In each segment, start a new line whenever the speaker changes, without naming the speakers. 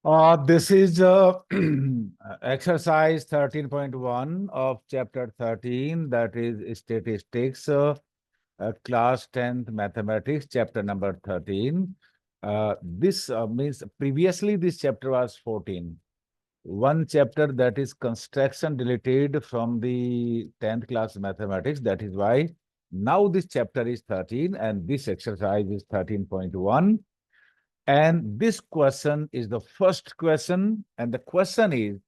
This is exercise 13.1 of chapter 13, that is statistics, class 10th mathematics, chapter number 13. This means previously this chapter was 14. One chapter that is construction deleted from the 10th class mathematics. That is why now this chapter is 13 and this exercise is 13.1. And this question is the first question, and the question is,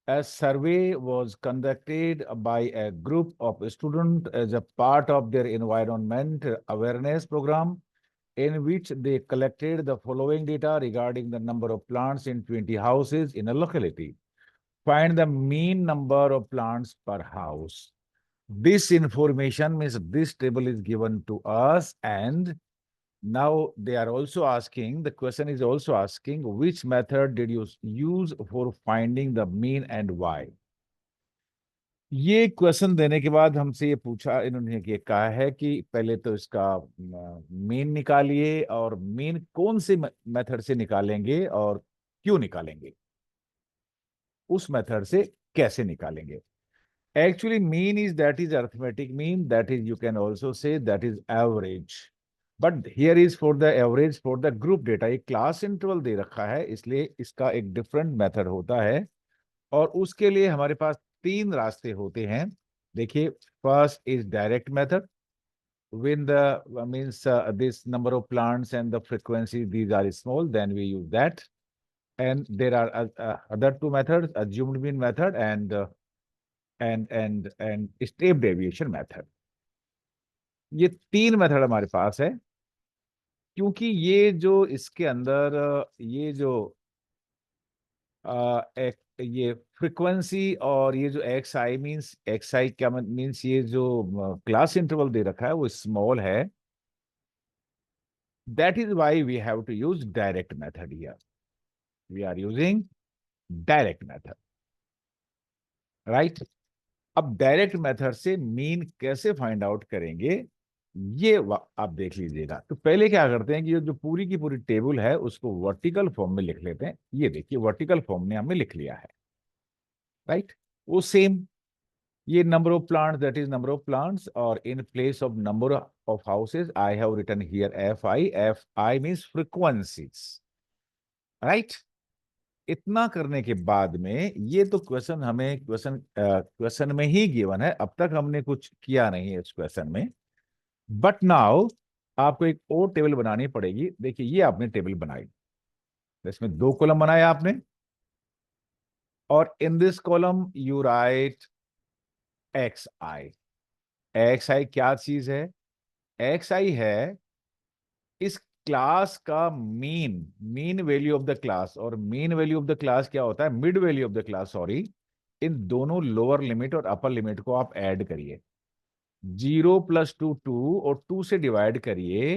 a survey was conducted by a group of students as a part of their environment awareness program, in which they collected the following data regarding the number of plants in 20 houses in a locality. Find the mean number of plants per house. This information means this table is given to us, and now they are also asking, the question is also asking, which method did you use for finding the mean and why? ये question देने के बाद हमसे ये पूछा, इन्होंने ये कहा है कि पहले तो इसका मीन निकालिए, और मीन कौन से मेथड से निकालेंगे और क्यों निकालेंगे, उस मेथड से कैसे निकालेंगे. Actually, mean is, that is arithmetic mean, that is, you can also say that is average. But here is for the average for the group data. एक क्लास इंटरवल दे रखा है, इसलिए इसका एक डिफरेंट मेथड होता है, और उसके लिए हमारे पास तीन रास्ते होते हैं. देखिए, first is direct method. When the means this number of plants and the frequency, these are small, then we use that. And there are other two methods, assumed mean method and step deviation method. ये तीन method हमारे पास है, क्योंकि ये जो इसके अंदर ये जो ये फ्रीक्वेंसी और ये जो x I means, x I क्या मीन्स, ये जो क्लास इंटरवल दे रखा है वो स्मॉल है. That is why we have to use direct method here. We are using direct method, right. अब डायरेक्ट मेथड से मीन कैसे फाइंड आउट करेंगे, ये आप देख लीजिएगा. तो पहले क्या करते हैं कि ये जो पूरी की पूरी टेबल है उसको वर्टिकल फॉर्म में लिख लेते हैं. ये देखिए, वर्टिकल फॉर्म में हमने लिख लिया है, राइट. वो सेम, ये number of plants, that is number of plants, और in place of number of houses I have written here F I means frequencies, right. इतना करने के बाद में ये तो क्वेश्चन हमें क्वेश्चन में ही गिवन है, अब तक हमने कुछ किया नहीं है इस क्वेश्चन में. बट नाउ आपको एक और टेबल बनानी पड़ेगी. देखिए, ये आपने टेबल बनाई, इसमें दो कॉलम बनाए आपने, और in this column you write X I. X I क्या चीज है? एक्स आई है इस क्लास का mean, mean value of the class. और mean value of the class क्या होता है? Mid value of the class, sorry. इन दोनों लोअर लिमिट और अपर लिमिट को आप ऐड करिए. 0 + 2 2, और 2 से डिवाइड करिए,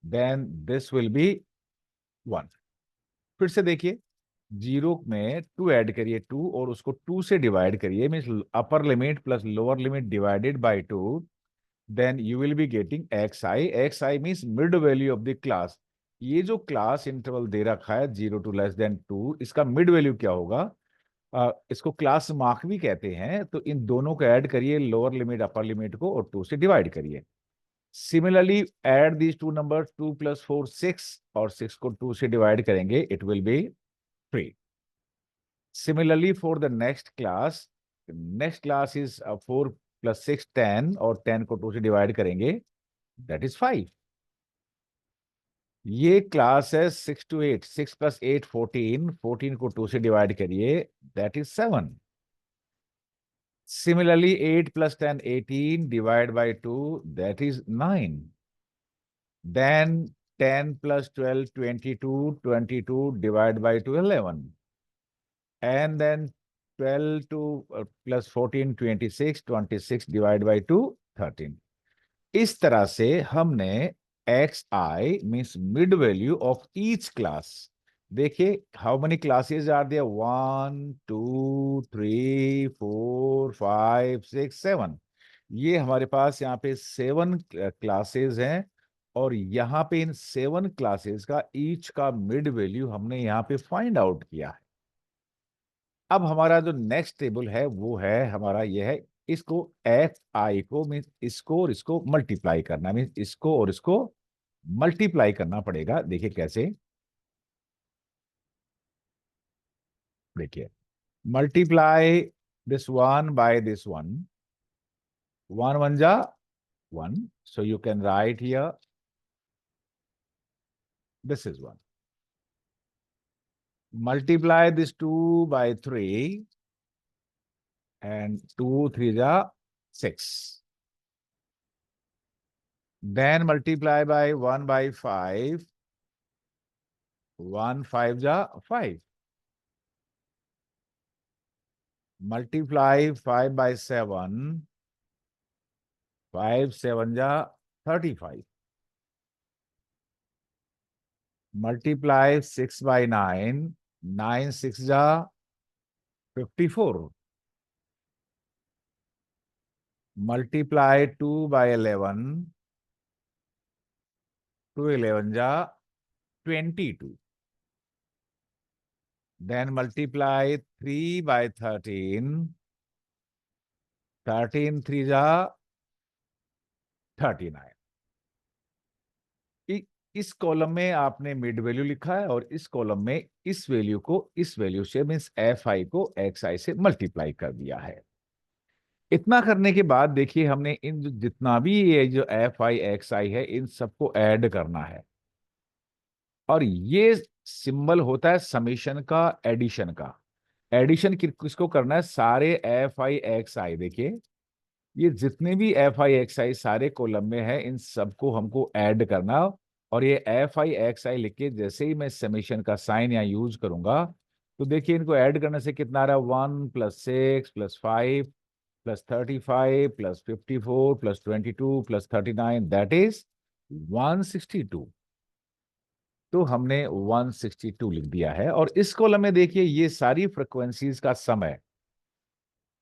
देन दिस विल बी 1. फिर से देखिए, 0 में 2 ऐड करिए, 2, और उसको 2 से डिवाइड करिए, means upper limit plus lower limit divided by 2, then you will be getting xi. xi means mid value of the class. ये जो क्लास इंटरवल दे रखा है 0 to <2, इसका मिड वैल्यू क्या होगा? इसको क्लास मार्क भी कहते हैं. तो इन दोनों को ऐड करिए, लोअर लिमिट अपर लिमिट को, और 2 से डिवाइड करिए. Similarly add these two number, 2 + 4 6, और 6 को 2 से डिवाइड करेंगे, it will be 3. Similarly, for the next class is 4 + 6 10, और 10 को 2 से डिवाइड करेंगे, दैट इज 5. ये क्लास है 6 to 8, 6 + 8 14, 14 को 2 से डिवाइड करिए, that is 7. Similarly, 8 + 10 18, divide by 2, that is 9. Then 10 + 12 22, 22 divide by 2 11. And then 12 to + 14 26, 26 divide by 2 13. इस तरह से हमने X I means mid value of each class. देखिए, how many classes are there? 1 2 3 4 5 6 7. ये हमारे पास यहाँ पे 7 क्लासेस हैं, और यहाँ पे इन 7 क्लासेस का ईच का मिड वैल्यू हमने यहाँ पे फाइंड आउट किया है। अब हमारा जो नेक्स्ट टेबल है वो है हमारा ये है, इसको एफ आई को मीन्स इसको और इसको मल्टीप्लाई करना, मीन्स इसको और इसको मल्टीप्लाई करना पड़ेगा। देखिए कैसे, देखिए multiply this one by this one, one one जा one, so you can write here this is 1. Multiply this 2 by 3 and 2 3 ja 6. Then multiply by 1 by 5, 1 5 ja 5. Multiply 5 by 7, 5 7 ja 35. Multiply 6 by 9, 9 6 ja 54. Multiply 2 by 11, 2 11 ja 22. Then multiply 3 by 13, 13 3 ja 39. इस column में आपने mid value लिखा है और इस column में इस value को इस वैल्यू से मीन्स एफ आई को एक्स आई से मल्टीप्लाई कर दिया है। इतना करने के बाद देखिए हमने इन जो जितना भी ये जो एफ आई एक्स आई है इन सबको ऐड करना है, और ये सिंबल होता है समेशन का, एडिशन का। एडिशन किसको करना है, सारे एफ आई एक्स आई, देखिए ये जितने भी एफ आई एक्स आई सारे कॉलम में है इन सबको हमको ऐड करना। और ये एफ आई एक्स आई लिख के जैसे ही मैं समेशन का साइन यहाँ यूज करूंगा तो देखिए इनको ऐड करने से कितना आ रहा है, 1 plus 6 plus 5 plus 35 plus 54 plus 22 plus 39, that is 162। तो हमने 162 लिख दिया है। और इस कॉलम में देखिए ये सारी फ्रिक्वेंसीज का सम है,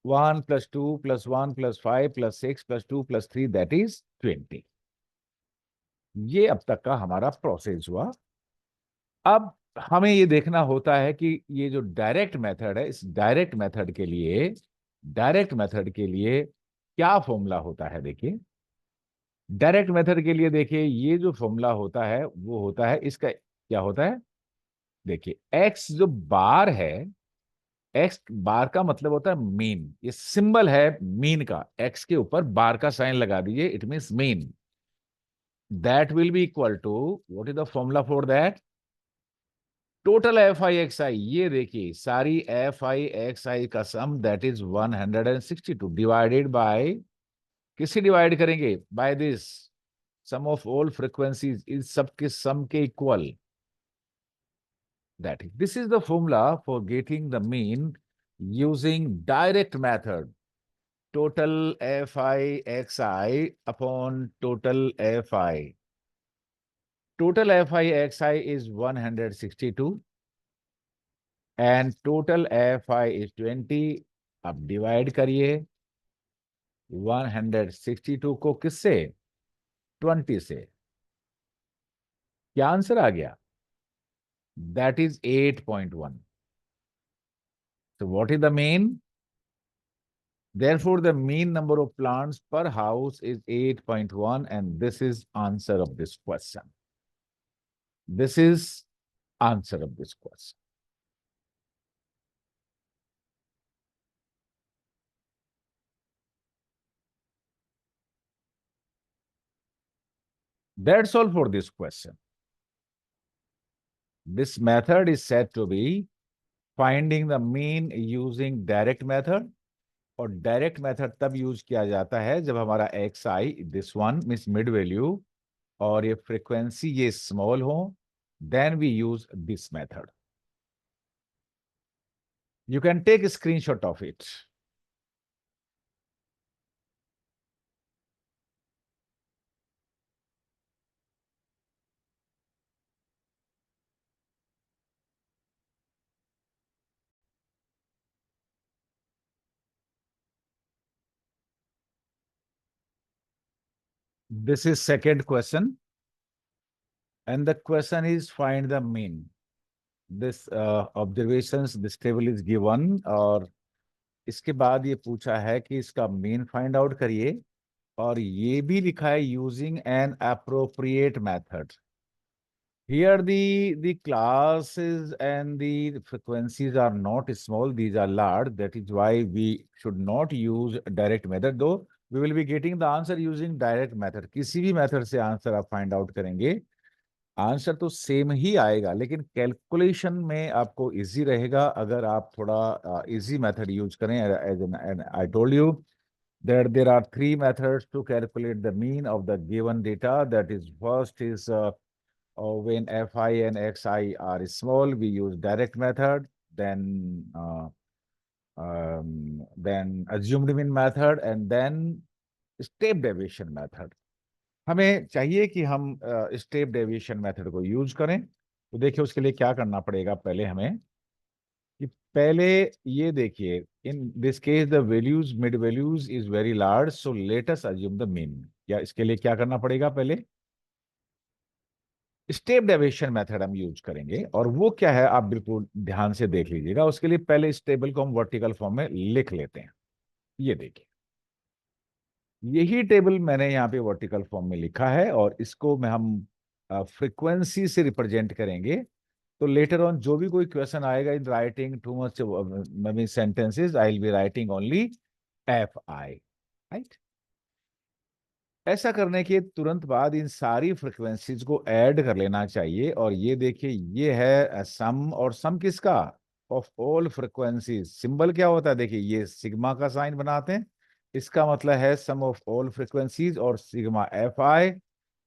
1 plus 2 plus 1 plus 5 plus 6 plus 2 plus 3, that is 20। ये अब तक का हमारा प्रोसेस हुआ। अब हमें ये देखना होता है कि ये जो डायरेक्ट मेथड है, इस डायरेक्ट मेथड के लिए क्या फॉर्मूला होता है। देखिए डायरेक्ट मेथड के लिए देखिए ये जो फॉर्मूला होता है वो होता है, इसका क्या होता है, देखिए एक्स जो बार है, एक्स बार का मतलब होता है मीन, ये सिंबल है मीन का, एक्स के ऊपर बार का साइन लगा दीजिए, it means mean. That will be equal to, what is the formula for that, total F I x आई, ये देखिए सारी एफ आई एक्स आई का sum that is 162 divided by, किससे डिवाइड करेंगे, by this sum of all frequencies, इस सब के sum के equal. That is, this is the formula for getting the mean using direct method. Total Fi xi upon total Fi. Total Fi xi is 162 and total Fi is 20. अब divide करिए 162 को किससे, 20 से, क्या आंसर आ गया, that is 8.1। So what is the mean? Therefore, the mean number of plants per house is 8.1, and this is answer of this question. This is answer of this question. That's all for this question. This method is said to be finding the mean using direct method, और direct method तब use किया जाता है जब हमारा x i, this one means mid value, और ये frequency ये स्मॉल हो, then we use this method. You can take a screenshot of it. This is second question. And the question is find the mean. This observations this table is given, और इसके बाद ये पूछा है कि इसका मीन फाइंड आउट करिए, और ये भी लिखा है using an appropriate method. Here the classes and the frequencies are not small, these are large. That is why we should not use direct method, though we will be getting the answer using direct method. किसी भी method से answer आप find out करेंगे, answer तो same ही आएगा, लेकिन calculation में आपको इजी रहेगा अगर आप थोड़ा इजी मेथड यूज करें। As I told you that there are three methods to calculate the mean of the given data. That is, first is when fi and xi are small, we use direct method. Then assumed mean method, and then step deviation method. हमें चाहिए कि हम step deviation method को use करें। तो देखिए उसके लिए क्या करना पड़ेगा, पहले हमें कि पहले ये देखिए, in this case the values mid values is very large, so let us assume the mean. या इसके लिए क्या करना पड़ेगा, पहले स्टेप डेविएशन मेथड हम यूज करेंगे, और वो क्या है आप बिल्कुल ध्यान से देख लीजिएगा। उसके लिए पहले इस टेबल को हम वर्टिकल फॉर्म में लिख लेते हैं। ये देखिए, यही टेबल मैंने यहाँ पे वर्टिकल फॉर्म में लिखा है, और इसको में हम फ्रीक्वेंसी से रिप्रेजेंट करेंगे। तो लेटर ऑन जो भी कोई क्वेश्चन आएगा in writing too much may sentences, I will be writing only F I, right. ऐसा करने के तुरंत बाद इन सारी फ्रीक्वेंसीज को ऐड कर लेना चाहिए, और ये देखिए ये है सम, और सम किसका, ऑफ ऑल फ्रीक्वेंसीज। सिंबल क्या होता है, देखिए ये सिग्मा का साइन बनाते हैं, इसका मतलब है सम ऑफ ऑल फ्रीक्वेंसीज, और sigma F I.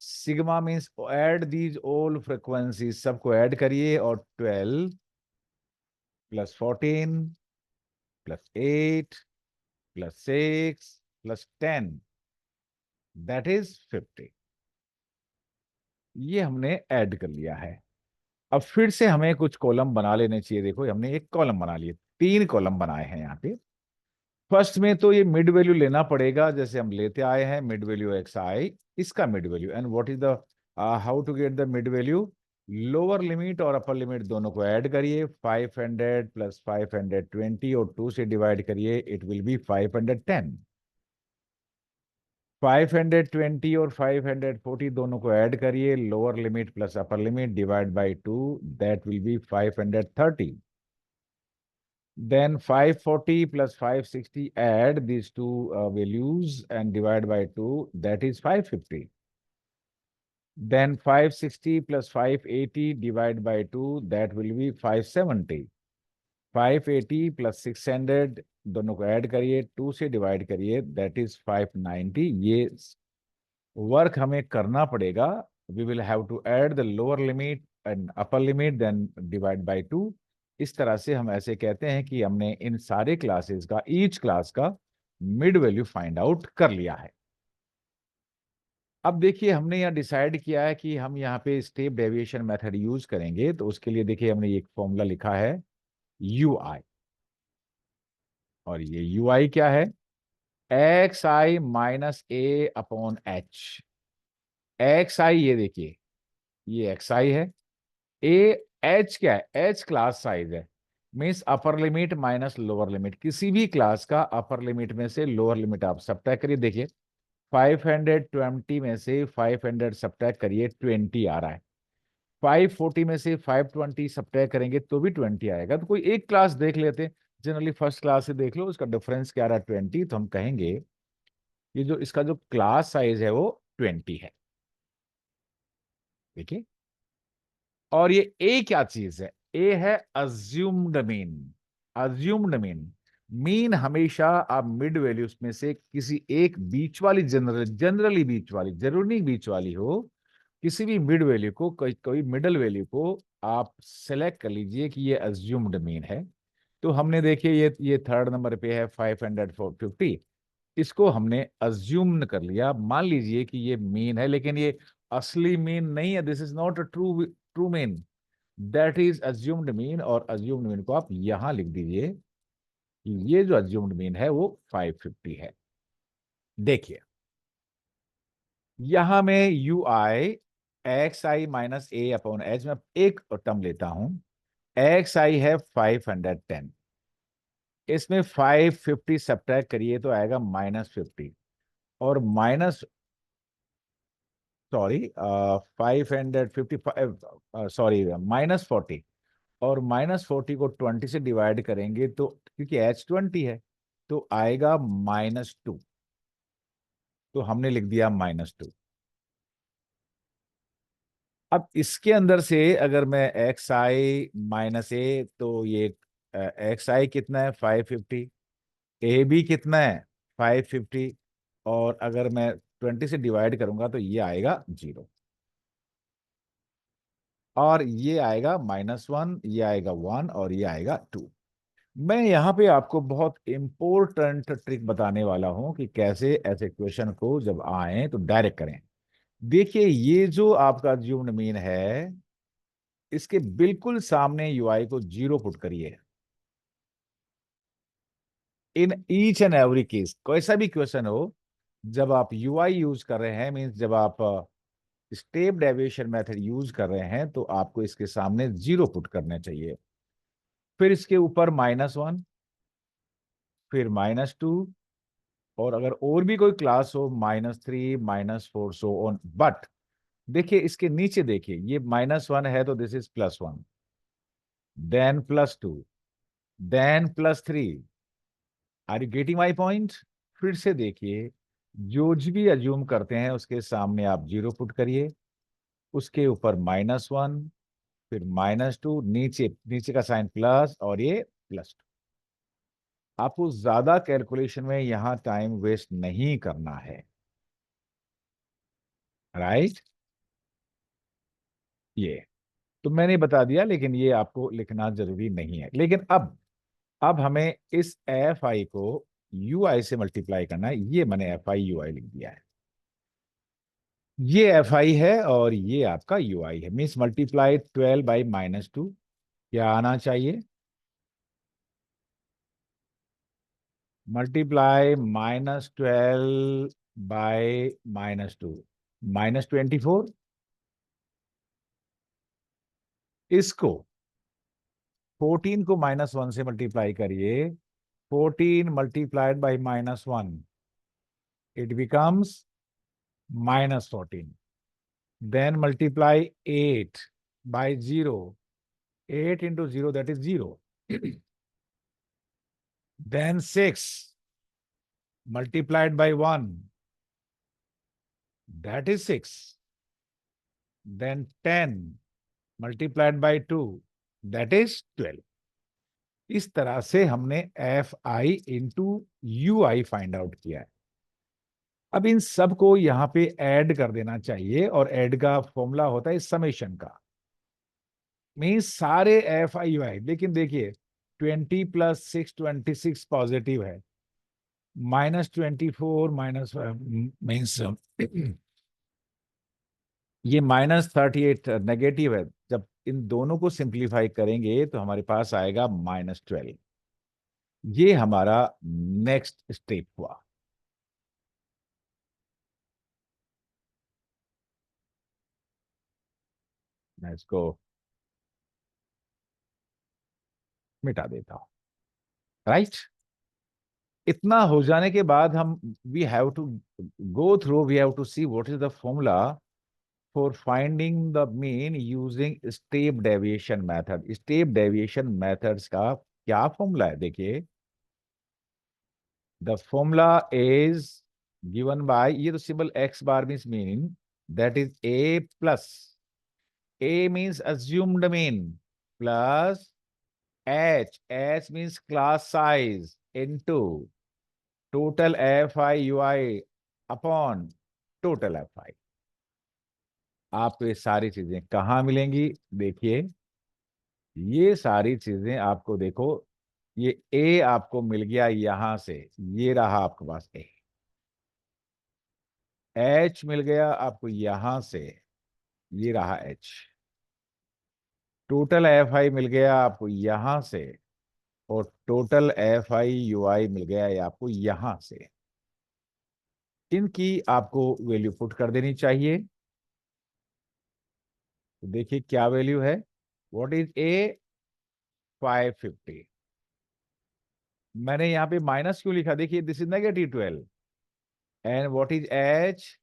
Sigma means add these all frequencies, सबको ऐड करिए, और 12 plus 14 plus 8 plus 6 plus 10, that is 50। ये हमने ऐड कर लिया है। अब फिर से हमें कुछ कॉलम बना लेने चाहिए। देखो हमने एक कॉलम बना लिए, तीन कॉलम बनाए हैं यहाँ पे। फर्स्ट में तो ये मिड वैल्यू लेना पड़ेगा, जैसे हम लेते आए हैं मिड वैल्यू एक्स आई, इसका mid value. And what is the how to get the mid value, lower limit और अपर लिमिट दोनों को ऐड करिए, 500 प्लस 520 और 2 से डिवाइड करिए, इट विल बी 510। 520 और 540 दोनों को ऐड करिए, lower limit plus upper limit divide by 2, that will B 530। Then 540 plus 560, add these two values and divide by 2, that is 550. Then 560 plus 580 divide by 2, that will be 570. 580 plus 600 दोनों को add करिए, 2 से divide करिए, that is 590। ये work हमें करना पड़ेगा। We will have to add the lower limit and upper limit then divide by 2। इस तरह से हम ऐसे कहते हैं कि हमने इन सारे क्लासेस का, ईच क्लास का मिड वैल्यू फाइंड आउट कर लिया है। अब देखिए हमने यहाँ डिसाइड किया है कि हम यहाँ पे स्टेप डेविएशन मेथड यूज करेंगे, तो उसके लिए देखिए हमने एक फॉर्मूला लिखा है यू आई, और ये यू आई क्या है, एक्स आई माइनस ए अपॉन एच। एक्स आई ये देखिए, ये एक्स आई है, ए एच क्या है, एच क्लास साइज है, means upper limit minus lower limit. किसी भी क्लास का अपर लिमिट में से लोअर लिमिट आप सबट्रैक्ट करिए। देखिए 520 में से 500 सबट्रैक्ट करिए, 20 आ रहा है। 540 में से 520 सबट्रैक्ट करेंगे तो भी 20 आएगा। तो कोई एक क्लास देख लेते हैं, जनरली फर्स्ट क्लास से देख लो, उसका डिफरेंस क्या रहा, 20। तो हम कहेंगे ये जो इसका जो क्लास साइज है वो 20 है। देखिए, और ये ए क्या चीज है, ए है assumed mean. Assumed mean, mean हमेशा आप मिड वैल्यूज में से किसी एक बीच वाली, जनरली बीच वाली, जरूरी नहीं बीच वाली हो, किसी भी मिड वैल्यू को, कोई कोई मिडल वैल्यू को आप सेलेक्ट कर लीजिए कि ये अज्यूम्ड मीन है। तो हमने देखिए ये थर्ड नंबर पे है 550, इसको हमने अज्यूम कर लिया, मान लीजिए कि ये मीन है, लेकिन ये असली मीन नहीं है। This is not a true true mean, that is assumed mean. और अज्यूम्ड मीन को आप यहां लिख दीजिए कि ये जो अज्यूम्ड मीन है वो 550 है। देखिए यहां में you I x I minus A upon H, में एक टर्म लेता हूं। एक्स आई है 510, इसमें 550 सब्ट्रैक्ट करिए तो आएगा -50, और माइनस, सॉरी, 555, सॉरी, -40, और -40 को 20 से डिवाइड करेंगे तो, क्योंकि एच 20 है, तो आएगा -2। तो हमने लिख दिया -2। अब इसके अंदर से अगर मैं एक्स आई माइनस ए, तो ये एक्स आई कितना है 550, ए बी कितना है 550, और अगर मैं 20 से डिवाइड करूंगा तो ये आएगा 0, और ये आएगा -1, ये आएगा 1, और ये आएगा 2। मैं यहाँ पे आपको बहुत इंपॉर्टेंट ट्रिक बताने वाला हूं कि कैसे ऐसे क्वेश्चन को जब आए तो डायरेक्ट करें। देखिए, ये जो आपका ज्यूम्ड मीन है, इसके बिल्कुल सामने यूआई को 0 पुट करिए। In each and every case, कैसा भी क्वेश्चन हो, जब आप यूआई यूज कर रहे हैं, मीन्स जब आप स्टेप डेविएशन मेथड यूज कर रहे हैं, तो आपको इसके सामने 0 पुट करने चाहिए। फिर इसके ऊपर -1, फिर -2, और अगर और भी कोई क्लास हो -3, -4, सो ऑन। बट देखिए, इसके नीचे देखिए, ये -1 है तो this is +1, then +2, then +3। Are you getting my point? फिर से देखिए, जो भी अज्यूम करते हैं उसके सामने आप 0 पुट करिए, उसके ऊपर -1, फिर -2, नीचे नीचे का साइन प्लस, और ये +2। आपको ज्यादा कैलकुलेशन में यहां टाइम वेस्ट नहीं करना है, राइट? ये तो मैंने बता दिया, लेकिन ये आपको लिखना जरूरी नहीं है। लेकिन अब हमें इस एफ आई को यू आई से मल्टीप्लाई करना है। ये मैंने एफ आई यू आई लिख दिया है। ये एफ आई है और ये आपका यू आई है, मीन्स मल्टीप्लाई 12 बाई -2। क्या आना चाहिए? Multiply -12 by -2, -24। इसको 14 को -1 से मल्टीप्लाई करिए, 14 multiplied by -1, it becomes -14। Then multiply 8 by 0, 8 into 0, that is 0। Then 6 multiplied by 1, that is 6। Then 10 multiplied by 2, that is 12। इस तरह से हमने F I into U I find out किया है। अब इन सब को यहां पे ऐड कर देना चाहिए, और ऐड का फॉर्मूला होता है समेशन का, मीन्स सारे एफ आई यू आई। लेकिन देखिए, 20 + 6, 26 पॉजिटिव है, -24 माइनस मीन्स ये -38 नेगेटिव है। जब इन दोनों को सिंप्लीफाई करेंगे तो हमारे पास आएगा -12। ये हमारा नेक्स्ट स्टेप हुआ। मैं इसको मिटा देता हूं, राइट। इतना हो जाने के बाद हम we have to go through, we have to see what is the formula for finding the mean using step deviation method. Step deviation methods का क्या फॉर्मूला है? देखिए, the formula is given by, ये तो symbol x bar means mean, that is a plus, a means assumed mean, plus h means class size, into total fi ui upon total fi। आपको ये सारी चीजें कहाँ मिलेंगी? देखिए, ये सारी चीजें आपको, देखो, ये a आपको मिल गया यहां से, ये रहा आपके पास a। एच मिल गया आपको यहां से, ये रहा एच। टोटल एफ आई मिल गया आपको यहां से, और टोटल एफ आई यू आई मिल गया है आपको यहां से। इनकी आपको वैल्यू पुट कर देनी चाहिए। तो देखिए क्या वैल्यू है, व्हाट इज ए, 550। मैंने यहाँ पे माइनस क्यों लिखा, देखिए this is -12, and what is H,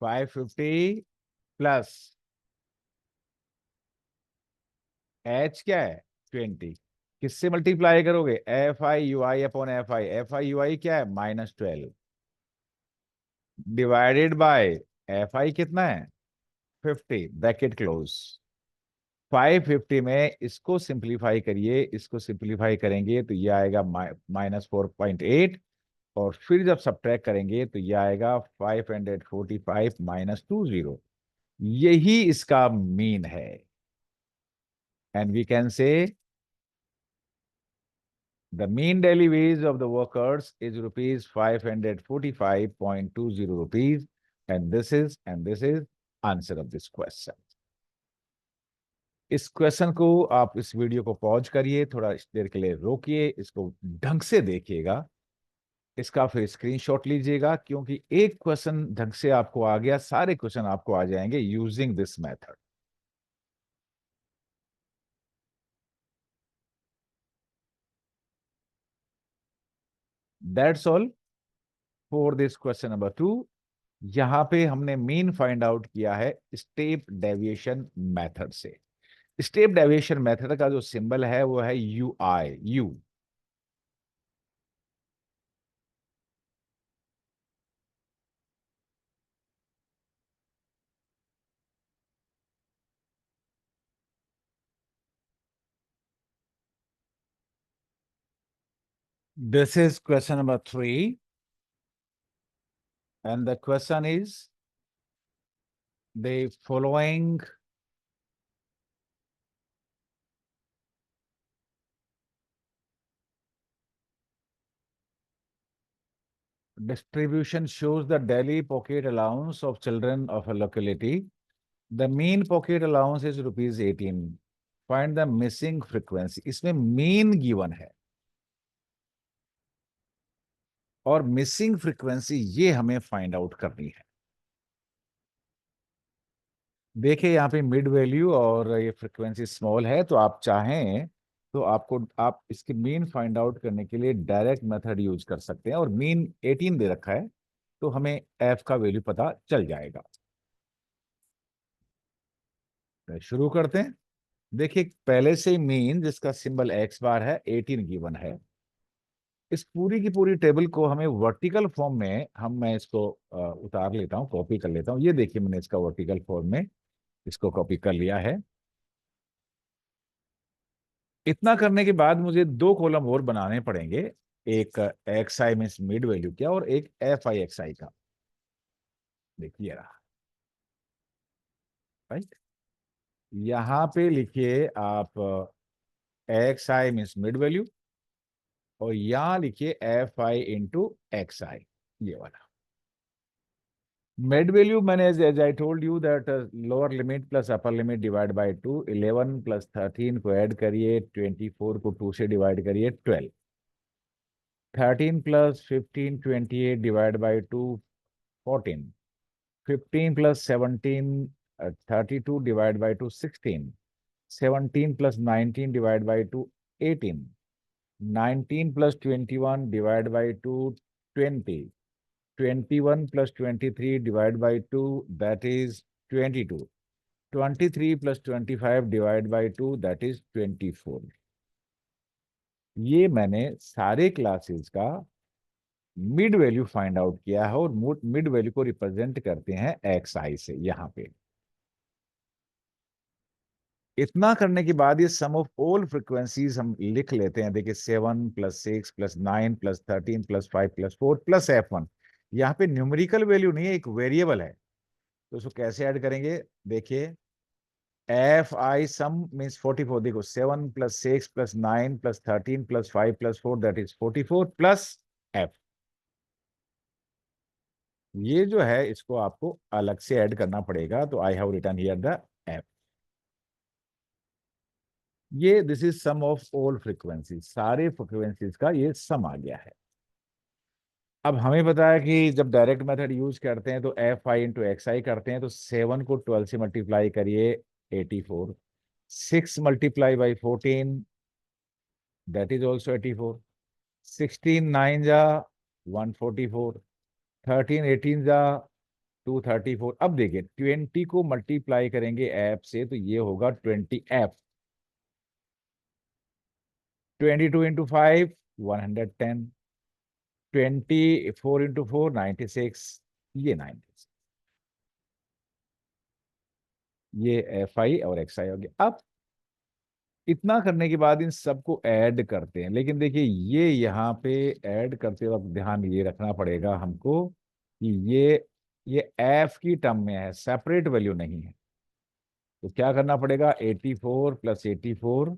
550 plus H क्या है, 20। किससे मल्टीप्लाई करोगे, एफ आई यू आई क्या है, -12, डिवाइडेड बाय एफ आई कितना है, 50, ब्रैकेट क्लोज। 550 में इसको सिंप्लीफाई करिए, इसको सिंप्लीफाई करेंगे तो ये आएगा -4.8, और फिर जब सब्ट्रैक्ट करेंगे तो ये आएगा 545 -20। यही इसका मीन है, and we can say the mean daily wage of the workers is rupees 545.20 rupees, and this is answer of this question. इस क्वेश्चन को आप इस वीडियो को पॉज करिए, थोड़ा देर के लिए रोकिए, इसको ढंग से देखिएगा, इसका फिर स्क्रीनशॉट लीजिएगा, क्योंकि एक क्वेश्चन ढंग से आपको आ गया, सारे क्वेश्चन आपको आ जाएंगे using this method. That's all for this question number 2। यहां पे हमने मीन फाइंड आउट किया है स्टेप डेविएशन मेथड से। स्टेप डेविएशन मेथड का जो सिंबल है वो है you I, you. This is question number 3, and the question is the following distribution shows the daily pocket allowance of children of a locality. The mean pocket allowance is rupees 18. Find the missing frequency. इसमें mean given है और missing frequency ये हमें find out करनी है। देखिए यहाँ पे मिड वैल्यू और ये फ्रीक्वेंसी स्मॉल है, तो आप चाहें तो आप इसके मीन फाइंड आउट करने के लिए डायरेक्ट मेथड यूज कर सकते हैं, और मीन 18 दे रखा है तो हमें एफ का वैल्यू पता चल जाएगा। तो शुरू करते हैं। देखिए पहले से ही मीन जिसका सिंबल एक्स बार है 18 गिवन है। इस पूरी की पूरी टेबल को हमें वर्टिकल फॉर्म में मैं इसको उतार लेता हूँ, कॉपी कर लेता हूँ। ये देखिए मैंने इसका वर्टिकल फॉर्म में इसको कॉपी कर लिया है। इतना करने के बाद मुझे दो कॉलम और बनाने पड़ेंगे, एक x i mean mid value क्या, और एक एफ आई एक्स आई का। देखिए रहा, राइट। यहाँ पे लिखिए आप x i mean mid value, और यहाँ लिखिए एफ आई इंटू एक्स आई, ये वाला। मिड वैल्यू मैंने as I told you that lower limit plus upper limit divide by 2, 11 plus 13 को ऐड करिए, 24 को 2 से डिवाइड करिए, 12, 13 plus 15 28 divide by 2, 14, 15 plus 17 32 divide by 2, 16, 17 plus 19 divide by 2, 18, 19 plus 21 divide by 2, 20, 21 plus 23 divided by 2, that is 22. 23 plus 25 divided by 2, that is 24. ये मैंने सारे classes का mid value find out किया है, और मिड वैल्यू को रिप्रेजेंट करते हैं एक्स आई से यहाँ पे। इतना करने के बाद ये सम ऑफ ऑल फ्रीक्वेंसीज हम लिख लेते हैं। देखिए 7 plus 6 plus 9 plus 13 plus 5 plus 4 plus F1। यहाँ पे न्यूमेरिकल वैल्यू नहीं है, एक वेरिएबल है, तो उसको कैसे ऐड करेंगे। देखिए एफ आई सम मीन्स 44, देखो 7 plus 6 plus 9 plus 13 plus 5 plus 4, that is 44 plus F. ये जो है इसको आपको अलग से ऐड करना पड़ेगा, तो I have written here the F. ये this is sum of all frequencies, सारे फ्रीक्वेंसीज का ये सम आ गया है। अब हमें पता है कि जब डायरेक्ट मेथड यूज करते हैं तो एफ आई इंटू एक्स आई करते हैं, तो 7 को 12 से मल्टीप्लाई करिए 84, 6 multiply by 14 that is also 84, 16 9 जा 144, 13 18 जा 234। अब देखिए 20 को मल्टीप्लाई करेंगे एफ से तो ये होगा 20 एफ, 22 इंटू 5 110, 24 इंटू 4 96, ये 96, ये एफ आई और एक्स आई हो गया। अब इतना करने के बाद इन सबको ऐड करते हैं, लेकिन देखिए ये यहाँ पे ऐड करते वक्त ध्यान ये रखना पड़ेगा हमको कि ये एफ की टर्म में है, सेपरेट वैल्यू नहीं है। तो क्या करना पड़ेगा, 84 plus 84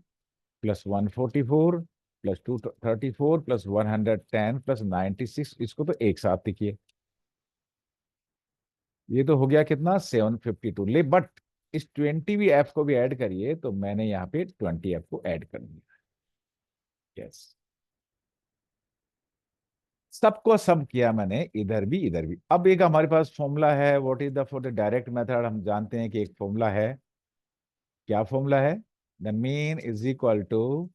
plus 144 plus 234 plus 110 plus 96, इसको तो एक साथ लिखिए। ये तो हो गया कितना, 752। ले बट इस 20 भी एफ को भी ऐड करिए, तो मैंने यहाँ पे 20 एफ को ऐड कर दिया। यस, सबको सब किया मैंने, इधर भी इधर भी। अब एक हमारे पास फॉर्मूला है, what is the for the direct method, हम जानते हैं कि एक फॉर्मूला है। क्या फॉर्मूला है, the mean is equal to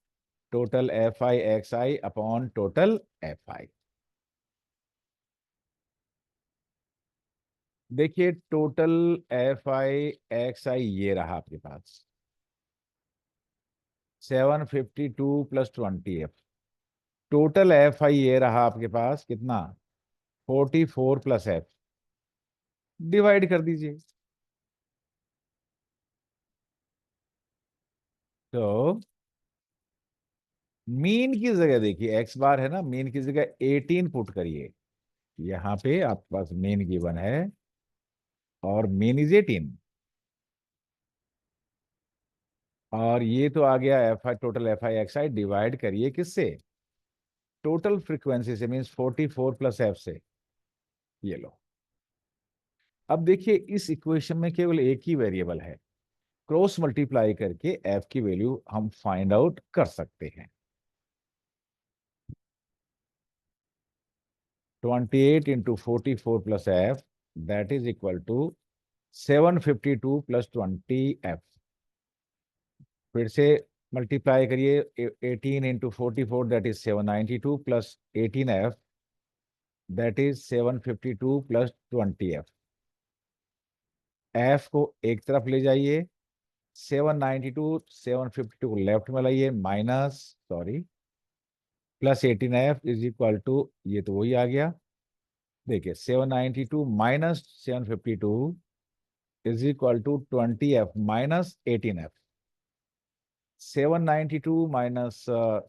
total F I x i upon total F i. देखिए टोटल एफ आई एक्स आई ये रहा आपके पास, 752 plus 20 f. Total F i ये रहा आपके पास कितना, 44 प्लस एफ। डिवाइड कर दीजिए। तो मीन की जगह देखिए एक्स बार है ना, मीन की जगह 18 पुट करिए। यहाँ पे आपके पास मीन गिवन है और मीन इज 18, और ये तो आ गया F I, total F I x I, divide करिए किससे, टोटल फ्रीक्वेंसी से, मीन्स 44 प्लस एफ से। ये लो। अब देखिए इस इक्वेशन में केवल एक ही वेरिएबल है, क्रॉस मल्टीप्लाई करके एफ की वैल्यू हम फाइंड आउट कर सकते हैं। 28 into 44 plus f that is equal to 752 plus 20 f. फिर से मल्टीप्लाई करिए, 18 into 44 that is 792 plus 18 f that is 752 plus 20 f. F को एक तरफ ले जाइए, 792 752 को लेफ्ट में लाइए, minus, sorry, plus 18 f is equal to, ये तो वही आ गया। देखिए 792 minus 752 is equal to 20 f minus 18 f. 792 minus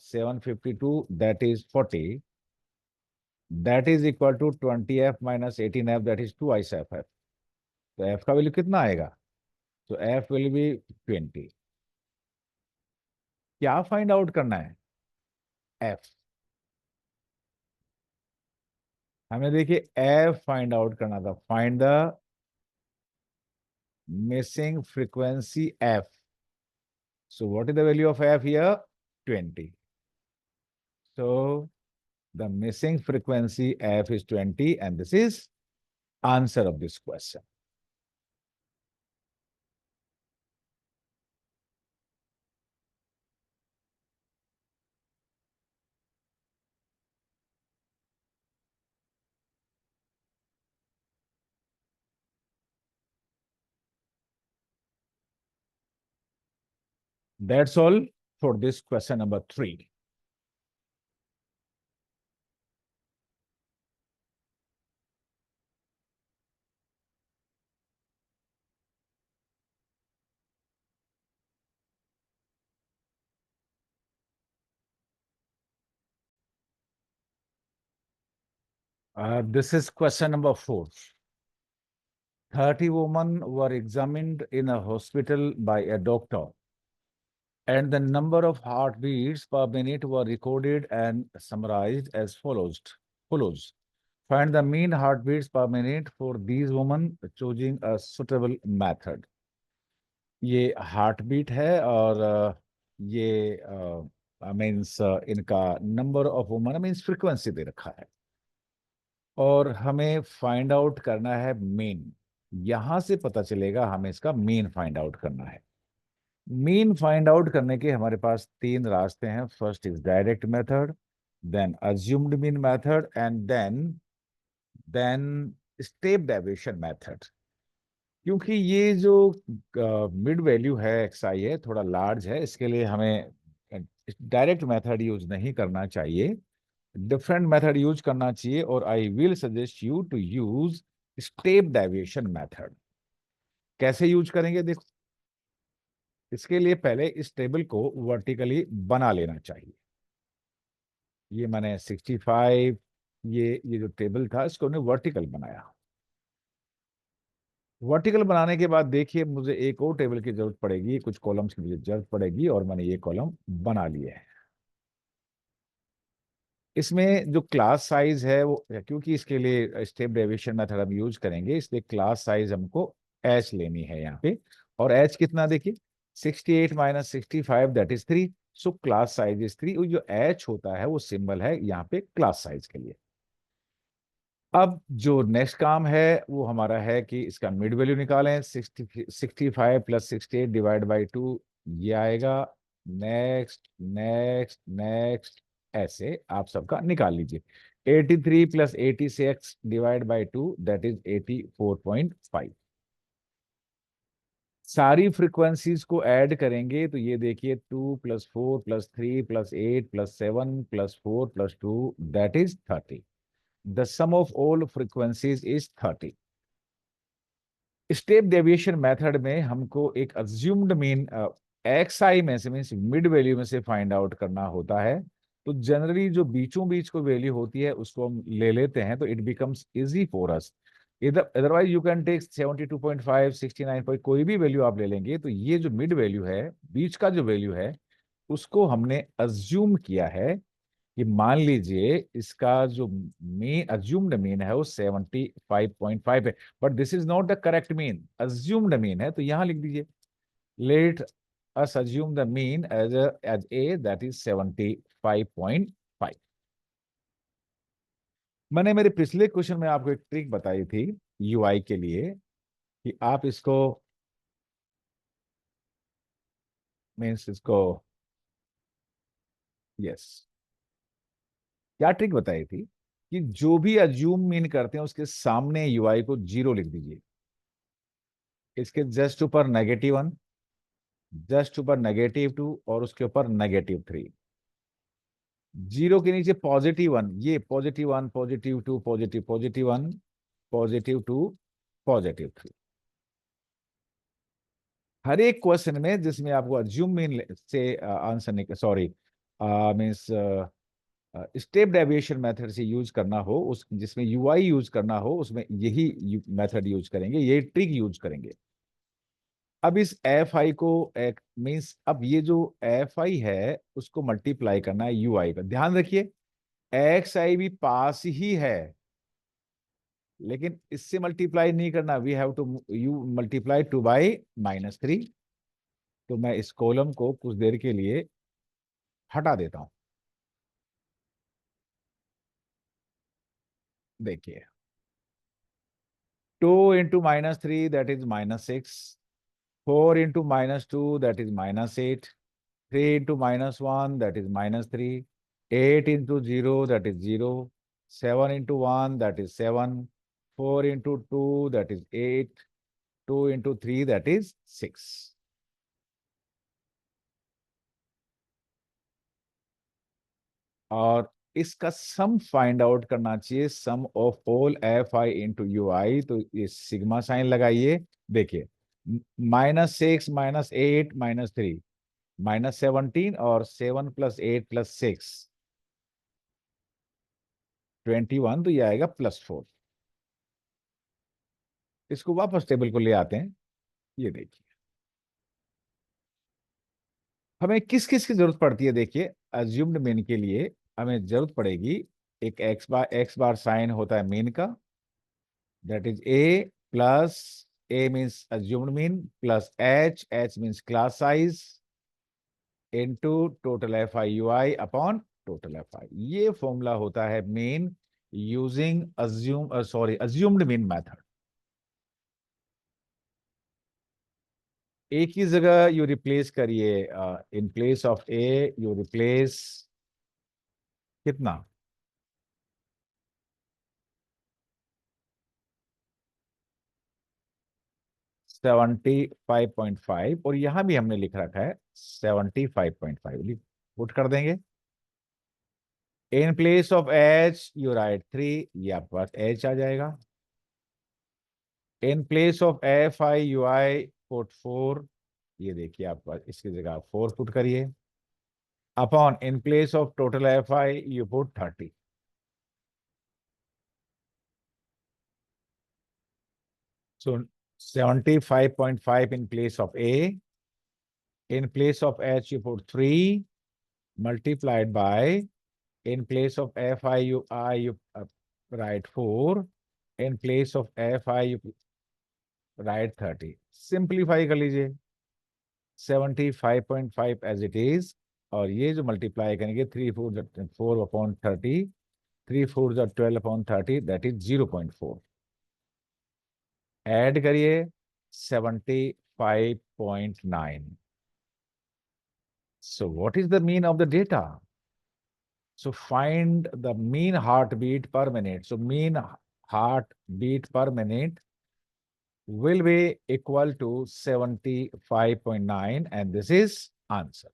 752 that is 40, that is equal to 20 f minus 18 f that is 2 i f. तो एफ का वैल्यू कितना आएगा, तो एफ विल बी 20। क्या फाइंड आउट करना है, एफ। हमें देखिए एफ फाइंड आउट करना था, find the missing frequency F. So what is the value of f here? 20. So the missing frequency f is 20, and this is answer of this question. That's all for this question number 3. This is question number 4. 30 women were examined in a hospital by a doctor, and the number of heartbeats per minute were recorded and summarized as follows. Find the mean heartbeats per minute for these women, choosing a suitable method. ये heart beat है, और ये means इनका number of woman means frequency दे रखा है। और हमें फाइंड आउट करना है मीन। यहां से पता चलेगा हमें इसका मीन फाइंड आउट करना है। मीन फाइंड आउट करने के हमारे पास तीन रास्ते हैं। First is direct method, then assumed mean method, and then step deviation method. क्योंकि ये जो मिड वैल्यू है एक्स आई है थोड़ा लार्ज है, इसके लिए हमें डायरेक्ट मेथड यूज नहीं करना चाहिए, डिफरेंट मेथड यूज करना चाहिए। और I will suggest you to use step deviation method. कैसे यूज करेंगे देखो, इसके लिए पहले इस टेबल को वर्टिकली बना लेना चाहिए। ये मैंने 65, ये जो टेबल था इसको हमने वर्टिकल बनाया। वर्टिकल बनाने के बाद देखिए मुझे एक और टेबल की जरूरत पड़ेगी, कुछ कॉलम्स की मुझे जरूरत पड़ेगी, और मैंने ये कॉलम बना लिए है। इसमें जो क्लास साइज है वो, क्योंकि इसके लिए स्टेप डेविएशन मेथड हम यूज करेंगे, इसलिए क्लास साइज हमको एच लेनी है यहाँ पे। और एच कितना देखिए, 68 minus 65 that is 3। So class size is 3। जो एच होता है वो सिंबल है यहाँ पे क्लास साइज के लिए। अब जो नेक्स्ट काम है वो हमारा है कि इसका मिड वैल्यू निकालें। 65 प्लस 68 डिवाइड बाई 2, ये आएगा। नेक्स्ट नेक्स्ट नेक्स्ट, ऐसे आप सबका निकाल लीजिए। 83 plus 86 divide by 2 that is 84.5। सारी फ्रीक्वेंसीज को ऐड करेंगे तो ये देखिए 2 + 4 + 3 + 8 + 7 + 4 + 2 that is 30। The sum of all frequencies is 30। Step deviation method में हमको एक अज्यूम्ड मीन एक्स आई में से, मीन मिड वैल्यू में से फाइंड आउट करना होता है। तो जनरली जो बीचों बीच को वैल्यू होती है उसको हम ले लेते हैं, तो it becomes easy for us. इधर otherwise you can take 72.5, 69 point, कोई भी वैल्यू आप ले लेंगे। तो ये जो मिड वैल्यू है, बीच का जो वैल्यू है, उसको हमने अज्यूम किया है कि मान लीजिए इसका जो मीन, अज्यूम्ड मीन है वो 75.5 है। But this is not the correct mean, assumed mean है, तो यहां लिख दीजिए let us assume the mean as A that is 75.5। मैंने मेरे पिछले क्वेश्चन में आपको एक ट्रिक बताई थी यूआई के लिए, कि आप इसको, मीन्स इसको, यस, क्या ट्रिक बताई थी कि जो भी अज्यूम मीन करते हैं उसके सामने यूआई को 0 लिख दीजिए। इसके जस्ट ऊपर -1, जस्ट ऊपर -2, और उसके ऊपर -3। 0 के नीचे +1, ये +1, +2, +1, +2, +3। हर एक क्वेश्चन में जिसमें आपको अज्यूम मीन से आंसर नहीं, sorry, means step deviation method से यूज करना हो, उस जिसमें यूआई यूज करना हो, उसमें यही मेथड यूज करेंगे, यही ट्रिक यूज करेंगे। अब इस एफ आई को एक मीन्स, अब ये जो एफ आई है उसको मल्टीप्लाई करना है यू आई का। ध्यान रखिए एक्स आई भी पास ही है, लेकिन इससे मल्टीप्लाई नहीं करना, we have to you multiply 2/-3। तो मैं इस कॉलम को कुछ देर के लिए हटा देता हूं। देखिए 2 × -3 that is -6, 4 × -2 that is -8, 3 into -1 that is -3, 8 into 0 that is 0, 7 into 1 that is 7, 4 into 2 that is 8, 2 into 3 that is 6। और इसका सम फाइंड आउट करना चाहिए, sum of all F I into U I. तो ये सिग्मा साइन लगाइए। देखिए -6 -8 -3 -17, और 7 + 8 + 6 21, तो ये आएगा +4। इसको वापस टेबल को ले आते हैं। ये देखिए हमें किस किस की जरूरत पड़ती है। देखिए अज्यूम्ड मीन के लिए हमें जरूरत पड़ेगी एक एक्स बार साइन होता है मीन का, that is a plus, A means assumed mean, plus H, H means class size, into total F I you I upon total F i. ये फॉर्मूला होता है mean. using assumed mean method. एक ही जगह you replace करिए, इन place of A you replace कितना, 75.5, और यहां भी हमने लिख रखा है 75.5, पुट कर देंगे। इन place of H U right 3, ये आपके पास एच आ जाएगा। इन place of F I you I put 4, ये देखिए आपके पास इसकी जगह 4 पुट करिए। Upon in place of total F I you put 30। So 75.5 in place of A. In place of H, you put 3 multiplied by, in place of Fi, you write 4. In place of Fi, you write 30. Simplify कर लीजिए 75.5 as it is, और ये जो multiply करेंगे 3 4 upon 30, 3 4 12 upon 30, that is 0.4। Add करिए 75.9। So what is the mean of the data? So find the mean heartbeat per minute. So mean heartbeat per minute will be equal to 75.9, and this is answer.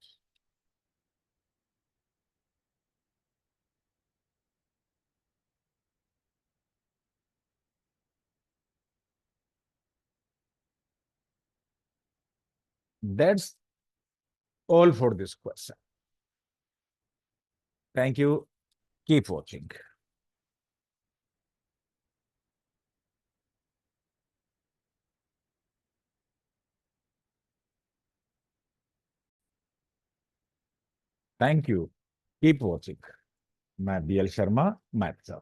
That's all for this question. Thank you. Keep watching. Thank you. Keep watching. मैं BL Sharma, math sir.